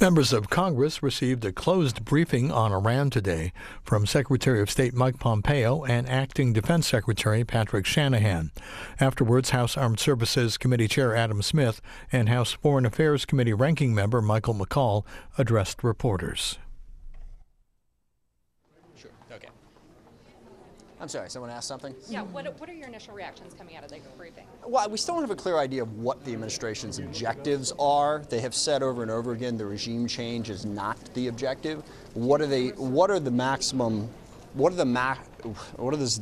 Members of Congress received a closed briefing on Iran today from Secretary of State Mike Pompeo and Acting Defense Secretary Patrick Shanahan. Afterwards, House Armed Services Committee Chair Adam Smith and House Foreign Affairs Committee Ranking Member Michael McCaul addressed reporters. Sure. Okay. I'm sorry, someone asked something? Yeah, what are your initial reactions coming out of the briefing? Well, we still don't have a clear idea of what the administration's objectives are. They have said over and over again the regime change is not the objective. What is the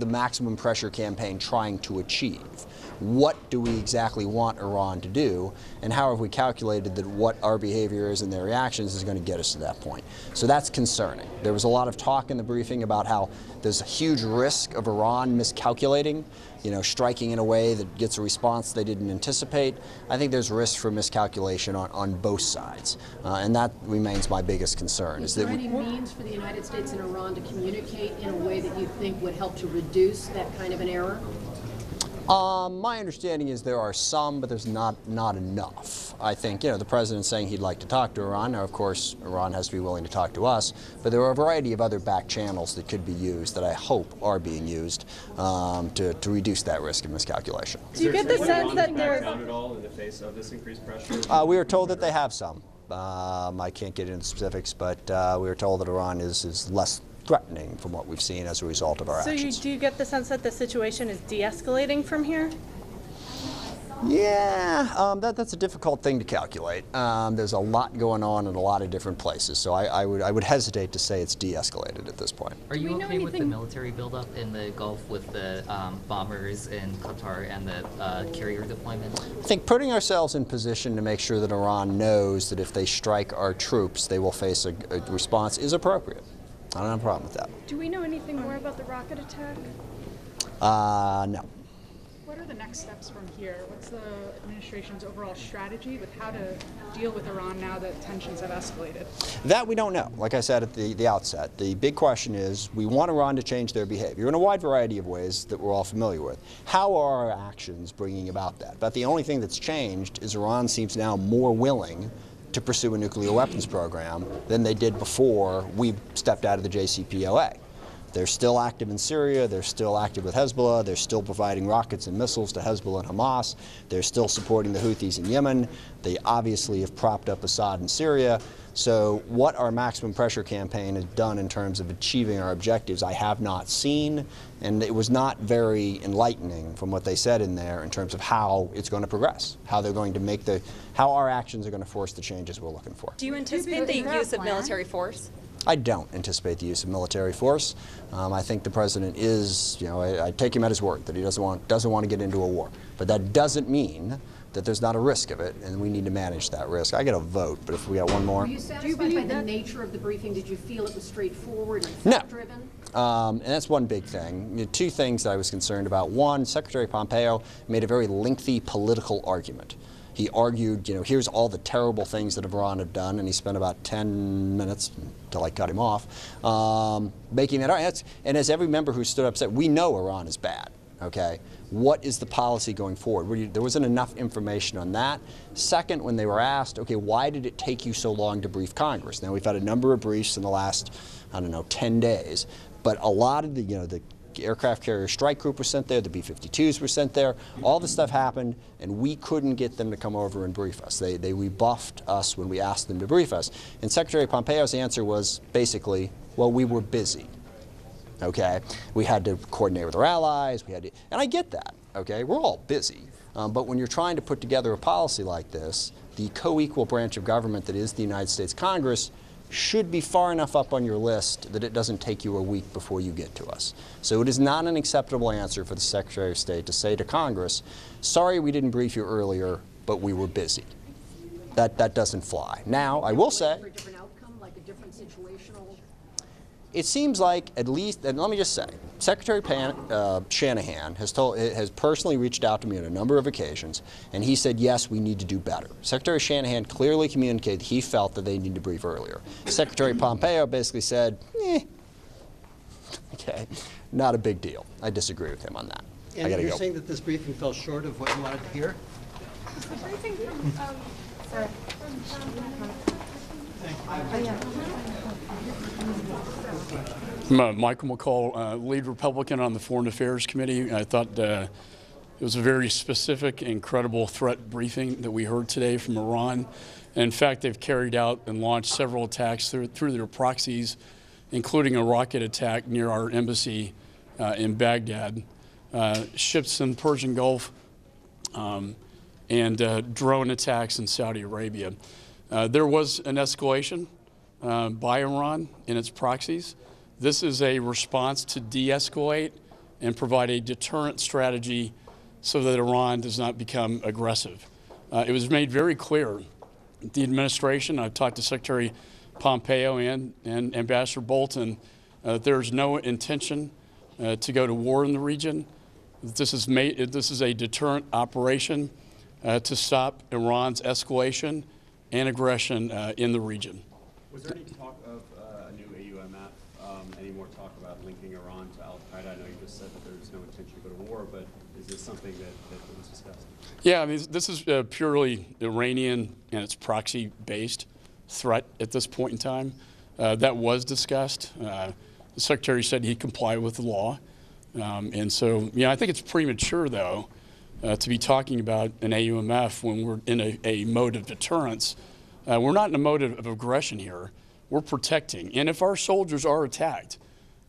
maximum pressure campaign trying to achieve? What do we exactly want Iran to do, and how have we calculated that what our behavior is and their reactions is going to get us to that point? So that's concerning. There was a lot of talk in the briefing about how there's a huge risk of Iran miscalculating, striking in a way that gets a response they didn't anticipate. I think there's risk for miscalculation on both sides, and that remains my biggest concern. Is there any means for the United States and Iran to communicate in a way that you think would help to reduce that kind of an error? My understanding is there are some, but there's not enough. I think, the president's saying he'd like to talk to Iran. Now, of course, Iran has to be willing to talk to us, but there are a variety of other back channels that could be used that I hope are being used to reduce that risk of miscalculation. Do you get the sense that they're at all in the face of this increased pressure? We were told that they have some. I can't get into specifics, but we were told that Iran is less threatening from what we've seen as a result of our actions. So do you get the sense that the situation is de-escalating from here? Yeah, that's a difficult thing to calculate. There's a lot going on in a lot of different places, so I would hesitate to say it's de-escalated at this point. Are you okay with the military buildup in the Gulf with the bombers in Qatar and the carrier deployment? I think putting ourselves in position to make sure that Iran knows that if they strike our troops, they will face a response is appropriate. I don't have a problem with that. Do we know anything more about the rocket attack? No. What are the next steps from here? What's the administration's overall strategy with how to deal with Iran now that tensions have escalated? That we don't know. Like I said at the outset, the big question is we want Iran to change their behavior in a wide variety of ways that we're all familiar with. How are our actions bringing about that? But the only thing that's changed is Iran seems now more willing to pursue a nuclear weapons program than they did before we stepped out of the JCPOA. They're still active in Syria, they're still active with Hezbollah, they're still providing rockets and missiles to Hezbollah and Hamas, they're still supporting the Houthis in Yemen, they obviously have propped up Assad in Syria. So what our maximum pressure campaign has done in terms of achieving our objectives, I have not seen, and it was not very enlightening from what they said in there in terms of how it's going to progress, how they're going to how our actions are going to force the changes we're looking for. Do you anticipate the use of military force? I don't anticipate the use of military force. I think the president is, I take him at his word that he doesn't want to get into a war. But that doesn't mean that there's not a risk of it, and we need to manage that risk. I get a vote, but if we got one more. Were you satisfied by the nature of the briefing? Did you feel it was straightforward and fact-driven? No. And that's one big thing. Two things that I was concerned about. One, Secretary Pompeo made a very lengthy political argument. He argued, here's all the terrible things that Iran have done, and he spent about 10 minutes until I cut him off, making that argument. And as every member who stood up said, we know Iran is bad. Okay, what is the policy going forward? There wasn't enough information on that. Second, when they were asked, okay, why did it take you so long to brief Congress? Now, we've had a number of briefs in the last, 10 days, but a lot of the aircraft carrier strike group was sent there, the B-52s were sent there, all this stuff happened, and we couldn't get them to come over and brief us. They rebuffed us when we asked them to brief us. And Secretary Pompeo's answer was basically, well, we were busy. Okay, we had to coordinate with our allies, and I get that, okay, we're all busy. But when you're trying to put together a policy like this, the co-equal branch of government that is the United States Congress should be far enough up on your list that it doesn't take you a week before you get to us. So it is not an acceptable answer for the Secretary of State to say to Congress, sorry we didn't brief you earlier, but we were busy. That doesn't fly. Now, I will say, for a different outcome, like a different situational. It seems like at least, and let me just say, Secretary Shanahan has personally reached out to me on a number of occasions, and he said, yes, we need to do better. Secretary Shanahan clearly communicated he felt that they need to brief earlier. Secretary Pompeo basically said, okay, not a big deal. I disagree with him on that. And you're saying that this briefing fell short of what you wanted to hear? The briefing from, Thanks. I'm Michael McCaul, lead Republican on the Foreign Affairs Committee. I thought it was a very specific and credible threat briefing that we heard today from Iran. And in fact, they've carried out and launched several attacks through their proxies, including a rocket attack near our embassy in Baghdad, ships in the Persian Gulf, and drone attacks in Saudi Arabia. There was an escalation by Iran in its proxies. This is a response to de-escalate and provide a deterrent strategy so that Iran does not become aggressive. It was made very clear that the administration, I've talked to Secretary Pompeo and Ambassador Bolton, that there's no intention to go to war in the region. This is a deterrent operation to stop Iran's escalation and aggression in the region. Was there any talk of a new AUMF, any more talk about linking Iran to al-Qaeda? I know you just said that there's no intention to go to war, but is this something that was discussed? Yeah, I mean, this is purely Iranian and it's proxy-based threat at this point in time. That was discussed. The Secretary said he'd comply with the law. And so, I think it's premature, though, to be talking about an AUMF when we're in a mode of deterrence. We're not in a mode of aggression here. We're protecting. And if our soldiers are attacked,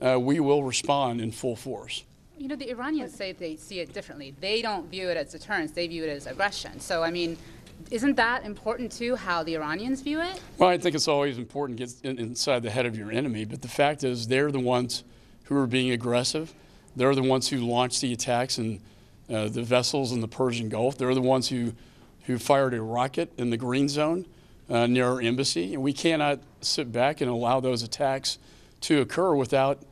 we will respond in full force. You know, the Iranians say they see it differently. They don't view it as deterrence. They view it as aggression. So, I mean, isn't that important, too, how the Iranians view it? Well, I think it's always important to get inside the head of your enemy. But the fact is they're the ones who are being aggressive. They're the ones who launched the attacks in the vessels in the Persian Gulf. They're the ones who fired a rocket in the green zone near our embassy. And we cannot sit back and allow those attacks to occur without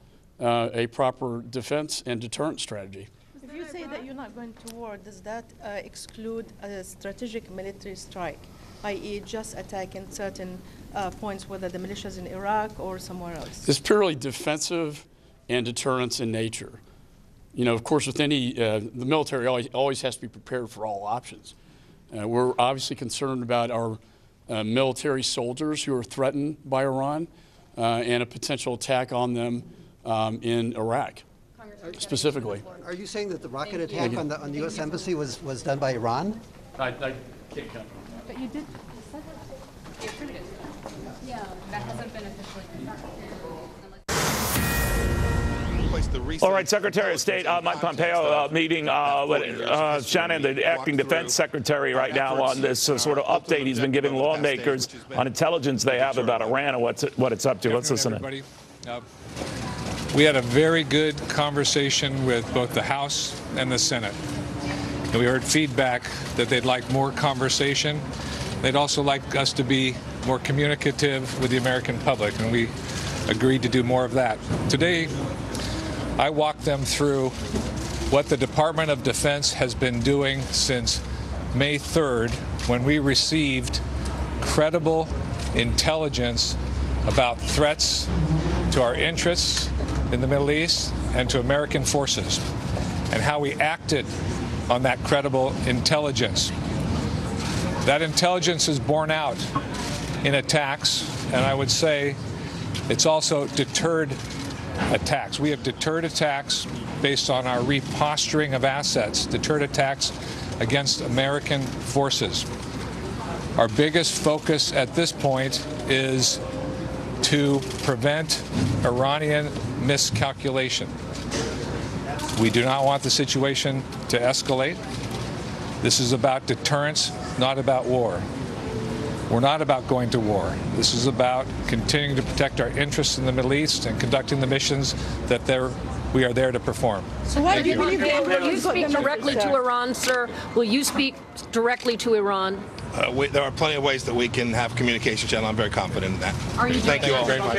a proper defense and deterrent strategy. If you say that you're not going to war, does that exclude a strategic military strike, i.e. just attacking certain points, whether the militias in Iraq or somewhere else? It's purely defensive and deterrence in nature. You know, of course, with any, the military always has to be prepared for all options. We're obviously concerned about our military soldiers who are threatened by Iran and a potential attack on them in Iraq, specifically. Are you saying that the rocket attack on the U.S. Embassy was done by Iran? I can't comment. But you did. You attributed. Yeah, that hasn't been officially confirmed. All right, Secretary of State Mike Pompeo meeting with Shanahan, the acting defense secretary, right now on this sort of update he's been giving lawmakers on intelligence they have about Iran and what it's up to. Let's listen in. We had a very good conversation with both the House and the Senate. And we heard feedback that they'd like more conversation. They'd also like us to be more communicative with the American public, and we agreed to do more of that. Today, I walked them through what the Department of Defense has been doing since May 3rd, when we received credible intelligence about threats to our interests in the Middle East and to American forces, and how we acted on that credible intelligence. That intelligence is borne out in attacks, and I would say it's also deterred attacks. We have deterred attacks based on our reposturing of assets, deterred attacks against American forces. Our biggest focus at this point is to prevent Iranian miscalculation. We do not want the situation to escalate. This is about deterrence, not about war. We're not about going to war. This is about continuing to protect our interests in the Middle East and conducting the missions that we are there to perform. So why do you believe that? Will you speak directly to Iran, sir? Will you speak directly to Iran? There are plenty of ways that we can have communication channel. I'm very confident in that. Thank you all very much.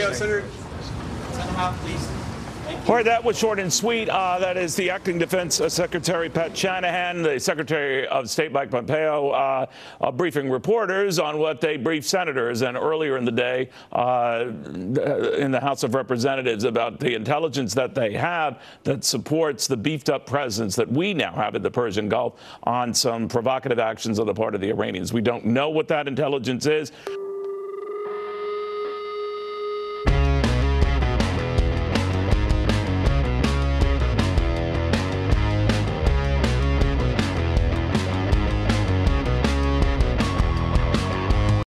All right, that was short and sweet. That is the acting defense secretary, Pat Shanahan, the Secretary of State, Mike Pompeo, briefing reporters on what they briefed senators and earlier in the day in the House of Representatives about the intelligence that they have that supports the beefed up presence that we now have in the Persian Gulf on some provocative actions on the part of the Iranians. We don't know what that intelligence is.